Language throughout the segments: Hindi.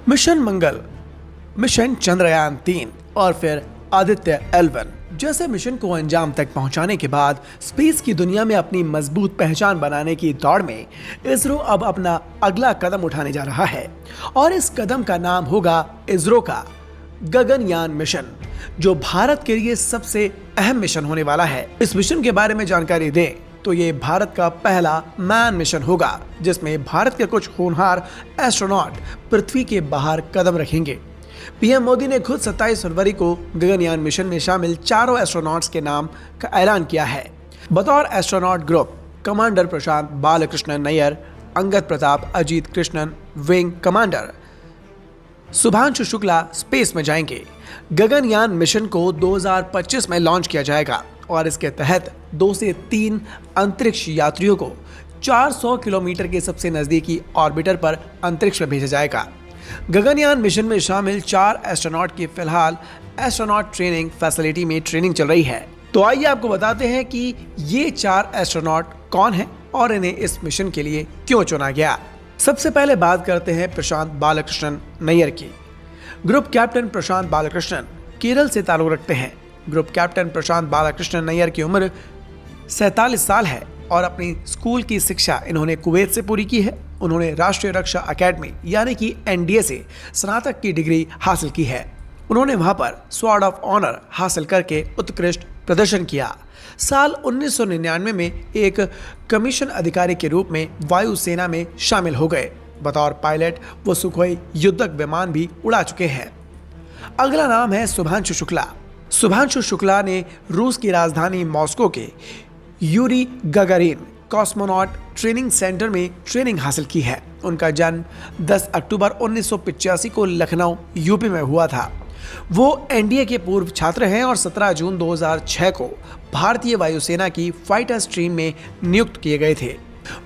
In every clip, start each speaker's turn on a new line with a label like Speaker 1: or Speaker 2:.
Speaker 1: मिशन मंगल, मिशन चंद्रयान 3 और फिर आदित्य L1 जैसे मिशन को अंजाम तक पहुंचाने के बाद स्पेस की दुनिया में अपनी मजबूत पहचान बनाने की दौड़ में इसरो अब अपना अगला कदम उठाने जा रहा है और इस कदम का नाम होगा इसरो का गगनयान मिशन, जो भारत के लिए सबसे अहम मिशन होने वाला है। इस मिशन के बारे में जानकारी दें तो ये भारत का पहला मैन मिशन होगा जिसमें भारत के कुछ होनहार एस्ट्रोनॉट पृथ्वी के बाहर कदम रखेंगे। पीएम मोदी ने खुद 27 फरवरी को गगनयान मिशन में शामिल चारों एस्ट्रोनॉट्स के नाम का ऐलान किया है। बतौर astronaut group commander Prashant Balakrishnan Nair, Angad Pratap, Ajit Krishnan wing commander, Shubhanshu Shukla space में जाएंगे। गगनयान मिशन को 2025 में लॉन्च किया जाएगा और इसके तहत 2 से 3 अंतरिक्ष यात्रियों को 400 किलोमीटर के सबसे नजदीकी ऑर्बिटर पर अंतरिक्ष में भेजा जाएगा। गगनयान मिशन में शामिल 4 एस्ट्रोनॉट की फिलहाल एस्ट्रोनॉट ट्रेनिंग फैसिलिटी में ट्रेनिंग चल रही है। तो आइए आपको बताते हैं कि ये 4 एस्ट्रोनॉट कौन हैं और इन्हें इस मिशन के लिए क्यों चुना गया। सबसे पहले बात करते हैं प्रशांत बालकृष्णन नैयर की। ग्रुप कैप्टन प्रशांत बालकृष्णन केरल से ताल्लुक रखते हैं। ग्रुप कैप्टन प्रशांत बालकृष्णन नैयर की उम्र 47 साल है और अपनी स्कूल की शिक्षा इन्होंने कुवैत से पूरी की है। उन्होंने राष्ट्रीय रक्षा अकेडमी यानी कि एनडीए से स्नातक की डिग्री हासिल की है। उन्होंने वहां पर स्वॉर्ड ऑफ ऑनर हासिल करके उत्कृष्ट प्रदर्शन किया। साल 1999 में एक कमीशन अधिकारी के रूप में वायुसेना में शामिल हो गए। बतौर पायलट वो सुखोई युद्धक विमान भी उड़ा चुके हैं। अगला नाम है शुभांशु शुक्ला। शुभांशु शुक्ला ने रूस की राजधानी मॉस्को के Yuri Gagarin cosmonaut training centre में ट्रेनिंग हासिल की है। उनका जन्म 10 अक्टूबर 1985 को लखनऊ यूपी में हुआ था। वो एनडीए के पूर्व छात्र हैं और 17 जून 2006 को भारतीय वायुसेना की फाइटर स्ट्रीम में नियुक्त किए गए थे।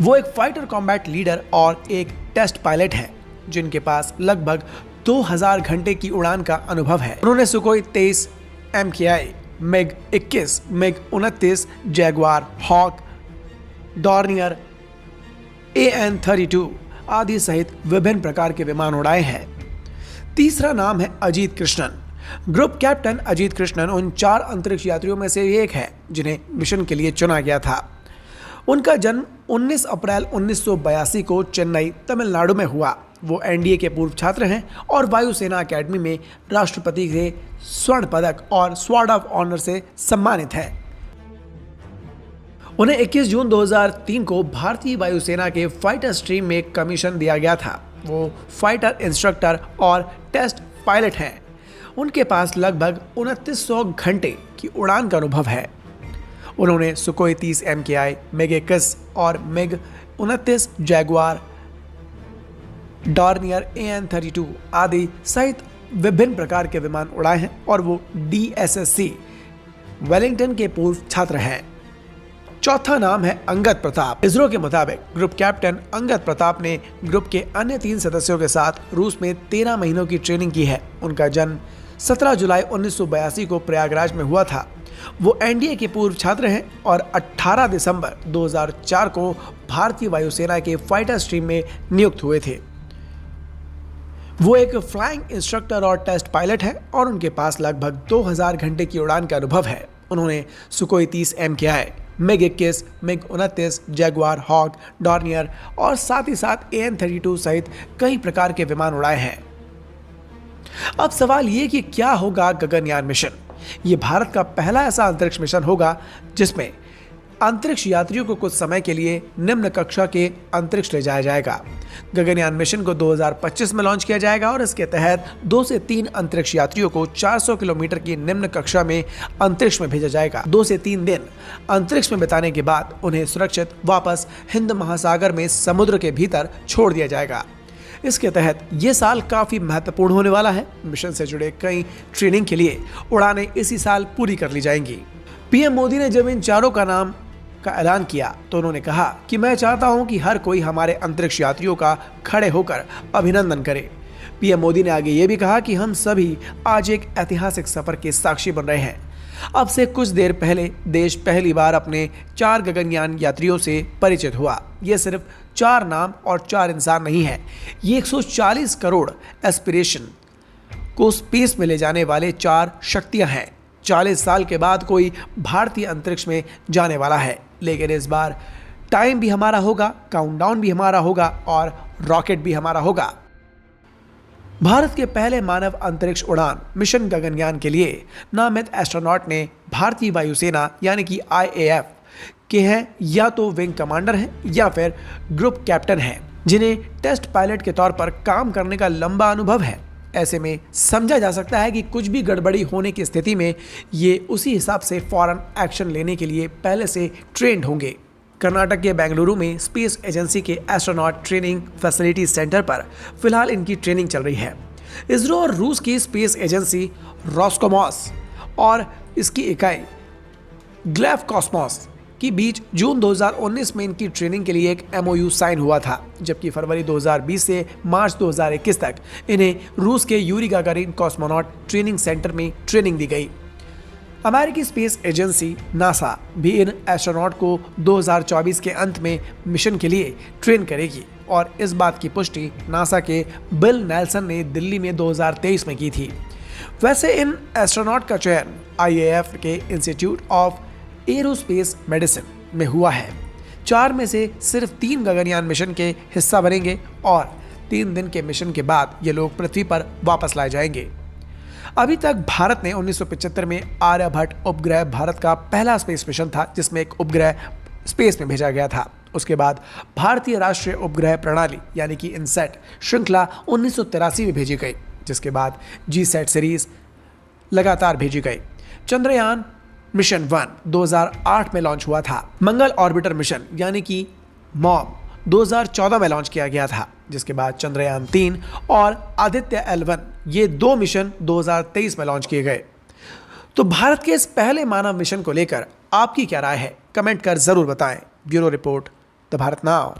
Speaker 1: वो एक फाइटर कॉम्बैट लीडर और एक टेस्ट पायलट हैं जिनके पास लगभग 2000 घंटे की उड़ान का अनुभव है। उन्होंने Sukhoi 23 MKI, MiG 21, MiG 29, Jaguar, Hawk, Dornier, AN-32 आदि सहित विभिन्न प्रकार के विमान उड़ाए हैं। तीसरा नाम है अजीत कृष्णन। ग्रुप कैप्टन अजीत कृष्णन उन 4 अंतरिक्ष यात्रियों में से एक है जिन्हें मिशन के लिए चुना गया था। उनका जन्म 19 अप्रैल 1982 को चेन्नई, तमिलनाडु में हुआ। वो एनडीए के पूर्व छात्र हैं और वायुसेना अकेडमी में राष्ट्रपति के स्वर्ण पदक और स्वॉर्ड ऑफ ऑनर से सम्मानित है। उन्हें 21 जून 2003 को भारतीय वायुसेना के फाइटर स्ट्रीम में कमीशन दिया गया था। वो फाइटर इंस्ट्रक्टर और टेस्ट पायलट हैं। उनके पास लगभग 2900 घंटे की उड़ान का अनुभव है। उन्होंने सुखोई 30 MKI, मिग 21 और मिग 29, जैगवार, डॉर्नियर, AN-32 आदि सहित विभिन्न प्रकार के विमान उड़ाए हैं और वो DSSC वेलिंगटन के पूर्व छात्र हैं। चौथा नाम है अंगद प्रताप। इसरो के मुताबिक ग्रुप कैप्टन अंगद प्रताप ने ग्रुप के अन्य 3 सदस्यों के साथ रूस में 13 महीनों की ट्रेनिंग की है। उनका जन्म 17 जुलाई 1982 को प्रयागराज में हुआ था। वो एनडीए के पूर्व छात्र हैं और 18 दिसंबर 2004 को भारतीय वायुसेना के फाइटर स्ट्रीम में नियुक्त हुए थे। वो एक फ्लाइंग इंस्ट्रक्टर और टेस्ट पायलट हैं और उनके पास लगभग 2000 घंटे की उड़ान का अनुभव है। उन्होंने Sukhoi 30 MKI, MiG 21, MiG 29, Jaguar, Hawk, Dornier और साथ ही साथ AN-32 सहित कई प्रकार के विमान उड़ाए हैं। अब सवाल ये कि क्या होगा गगनयान मिशन। ये भारत का पहला ऐसा अंतरिक्ष मिशन होगा जिसमें अंतरिक्ष यात्रियों को कुछ समय के लिए निम्न कक्षा के अंतरिक्ष ले जाया जाएगा। गगनयान मिशन को 2025 में लॉन्च किया जाएगा और इसके तहत 2 से 3 अंतरिक्ष यात्रियों को 400 किलोमीटर की निम्न कक्षा में अंतरिक्ष में भेजा जाएगा। 2 से 3 दिन अंतरिक्ष में बिताने के बाद उन्हें सुरक्षित वापस हिंद महासागर में समुद्र के भीतर छोड़ दिया जाएगा। इसके तहत ये साल काफी महत्वपूर्ण होने वाला है। मिशन से जुड़े कई ट्रेनिंग के लिए उड़ानें इसी साल पूरी कर ली जाएंगी। पीएम मोदी ने जब इन चारों का नाम का ऐलान किया तो उन्होंने कहा कि मैं चाहता हूं कि हर कोई हमारे अंतरिक्ष यात्रियों का खड़े होकर अभिनंदन करे। पीएम मोदी ने आगे ये भी कहा कि हम सभी आज एक ऐतिहासिक सफर के साक्षी बन रहे हैं। अब से कुछ देर पहले देश पहली बार अपने 4 गगनयान यात्रियों से परिचित हुआ। ये सिर्फ 4 नाम और 4 इंसान नहीं है। ये 140 करोड़ एस्पिरेशन को स्पेस में ले जाने वाले 4 शक्तियां हैं। 40 साल के बाद कोई भारतीय अंतरिक्ष में जाने वाला है, लेकिन इस बार टाइम भी हमारा होगा, काउंटडाउन भी हमारा होगा और रॉकेट भी हमारा होगा। भारत के पहले मानव अंतरिक्ष उड़ान मिशन गगनयान के लिए नामित एस्ट्रोनॉट ने भारतीय वायुसेना यानी कि IAF के हैं, या तो विंग कमांडर हैं या फिर ग्रुप कैप्टन हैं, जिन्हें टेस्ट पायलट के तौर पर काम करने का लंबा अनुभव है। ऐसे में समझा जा सकता है कि कुछ भी गड़बड़ी होने की स्थिति में ये उसी हिसाब से फौरन एक्शन लेने के लिए पहले से ट्रेंड होंगे। कर्नाटक के बेंगलुरु में स्पेस एजेंसी के एस्ट्रोनॉट ट्रेनिंग फैसिलिटी सेंटर पर फिलहाल इनकी ट्रेनिंग चल रही है। इसरो और रूस की स्पेस एजेंसी रोस्कोमॉस और इसकी इकाई ग्लैफकॉस्मॉस के बीच जून 2019 में इनकी ट्रेनिंग के लिए एक MOU साइन हुआ था, जबकि फरवरी 2020 से मार्च 2021 तक इन्हें रूस के Yuri Gagarin cosmonaut training centre में ट्रेनिंग दी गई। अमेरिकी स्पेस एजेंसी नासा भी इन एस्ट्रोनॉट को 2024 के अंत में मिशन के लिए ट्रेन करेगी और इस बात की पुष्टि नासा के बिल नेल्सन ने दिल्ली में 2023 में की थी। वैसे इन एस्ट्रोनॉट का चयन IAF के इंस्टीट्यूट ऑफ एरोस्पेस मेडिसिन में हुआ है। 4 में से सिर्फ 3 गगनयान मिशन के हिस्सा बनेंगे और 3 दिन के मिशन के बाद ये लोग पृथ्वी पर वापस लाए जाएंगे। अभी तक भारत ने 1975 में आर्यभट्ट उपग्रह भारत का पहला स्पेस मिशन था, जिसमें एक उपग्रह स्पेस में भेजा गया था। उसके बाद भारतीय राष्ट्रीय उपग्रह प्रणाली यानी कि इनसैट श्रृंखला 1983 में भेजी गई, जिसके बाद GSAT सीरीज लगातार भेजी गई। चंद्रयान मिशन 1 2008 में लॉन्च हुआ था। मंगल ऑर्बिटर मिशन यानी कि मॉम 2014 में लॉन्च किया गया था, जिसके बाद चंद्रयान 3 और आदित्य L1 ये 2 मिशन 2023 में लॉन्च किए गए। तो भारत के इस पहले मानव मिशन को लेकर आपकी क्या राय है, कमेंट कर जरूर बताएं। Bureau report, the Bharat now.